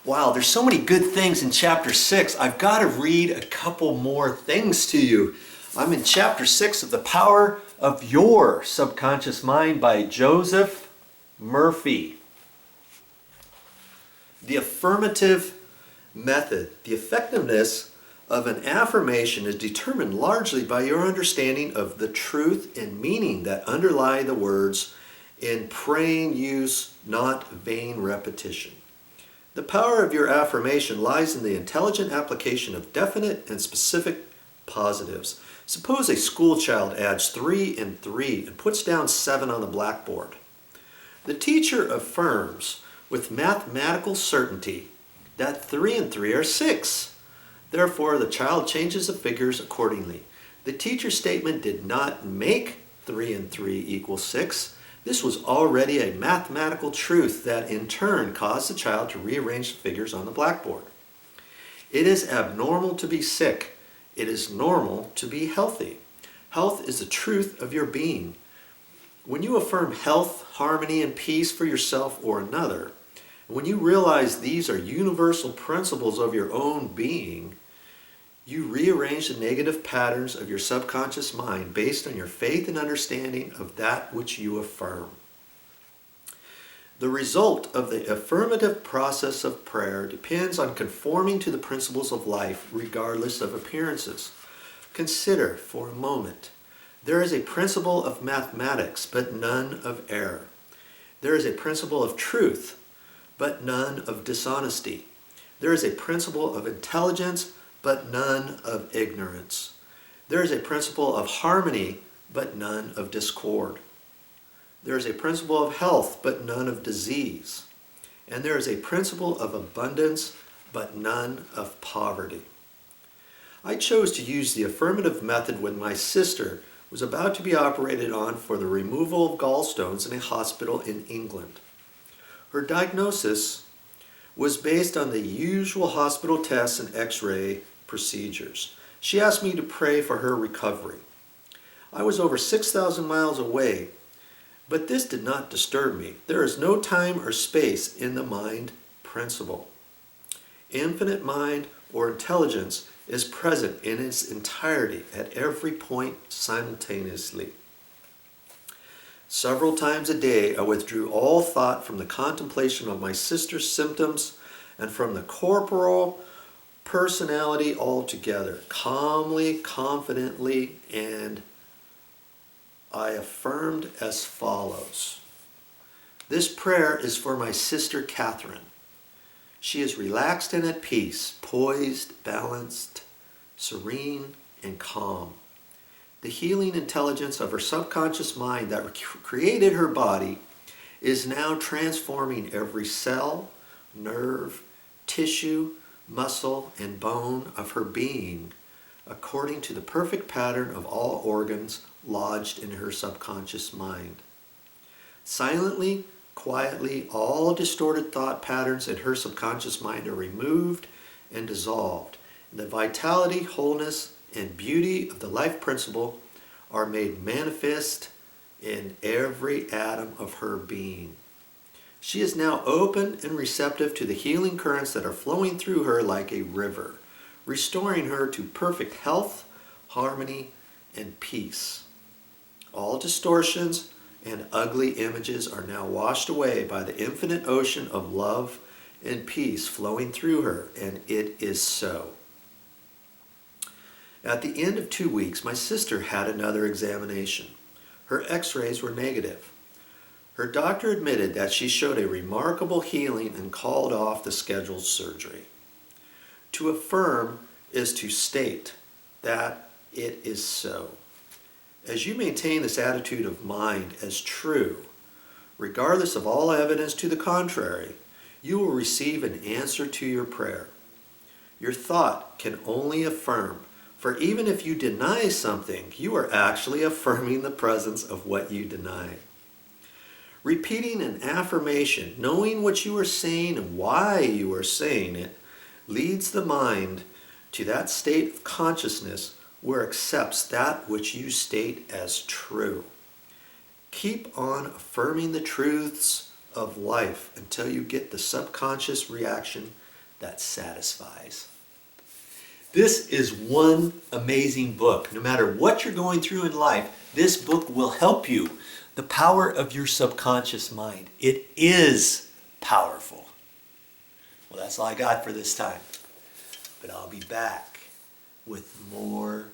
Wow, there's so many good things in chapter 6. I've got to read a couple more things to you. I'm in chapter 6 of The Power of Your Subconscious Mind by Joseph Murphy. The affirmative method. The effectiveness of an affirmation is determined largely by your understanding of the truth and meaning that underlie the words in praying use, not vain repetition. The power of your affirmation lies in the intelligent application of definite and specific positives. Suppose a school child adds 3 and 3 and puts down 7 on the blackboard. The teacher affirms with mathematical certainty that 3 and 3 are 6. Therefore, the child changes the figures accordingly. The teacher's statement did not make 3 and 3 equal 6. This was already a mathematical truth that in turn caused the child to rearrange the figures on the blackboard. It is abnormal to be sick. It is normal to be healthy. Health is the truth of your being. When you affirm health, harmony, and peace for yourself or another, and when you realize these are universal principles of your own being, you rearrange the negative patterns of your subconscious mind based on your faith and understanding of that which you affirm. The result of the affirmative process of prayer depends on conforming to the principles of life regardless of appearances. Consider for a moment. There is a principle of mathematics, but none of error. There is a principle of truth, but none of dishonesty. There is a principle of intelligence, but none of ignorance. There is a principle of harmony, but none of discord. There is a principle of health, but none of disease. And there is a principle of abundance, but none of poverty. I chose to use the affirmative method when my sister was about to be operated on for the removal of gallstones in a hospital in England. Her diagnosis was based on the usual hospital tests and x-ray procedures. She asked me to pray for her recovery. I was over 6,000 miles away, but this did not disturb me. There is no time or space in the mind principle. Infinite mind or intelligence is present in its entirety at every point simultaneously. Several times a day, I withdrew all thought from the contemplation of my sister's symptoms and from the corporal personality altogether, calmly, confidently, and I affirmed as follows. This prayer is for my sister Catherine. She is relaxed and at peace, poised, balanced, serene, and calm. The healing intelligence of her subconscious mind that created her body is now transforming every cell, nerve, tissue, muscle, and bone of her being according to the perfect pattern of all organs lodged in her subconscious mind. Silently, quietly, all distorted thought patterns in her subconscious mind are removed and dissolved. And the vitality, wholeness, and beauty of the life principle are made manifest in every atom of her being. She is now open and receptive to the healing currents that are flowing through her like a river, restoring her to perfect health, harmony, and peace. All distortions and ugly images are now washed away by the infinite ocean of love and peace flowing through her, and it is so. At the end of 2 weeks, my sister had another examination. Her x-rays were negative. Her doctor admitted that she showed a remarkable healing and called off the scheduled surgery. To affirm is to state that it is so. As you maintain this attitude of mind as true, regardless of all evidence to the contrary, you will receive an answer to your prayer. Your thought can only affirm, for even if you deny something, you are actually affirming the presence of what you deny. Repeating an affirmation, knowing what you are saying and why you are saying it, leads the mind to that state of consciousness where it accepts that which you state as true. Keep on affirming the truths of life until you get the subconscious reaction that satisfies. This is one amazing book. No matter what you're going through in life, this book will help you. The power of your subconscious mind. It is powerful. Well, that's all I got for this time. But I'll be back with more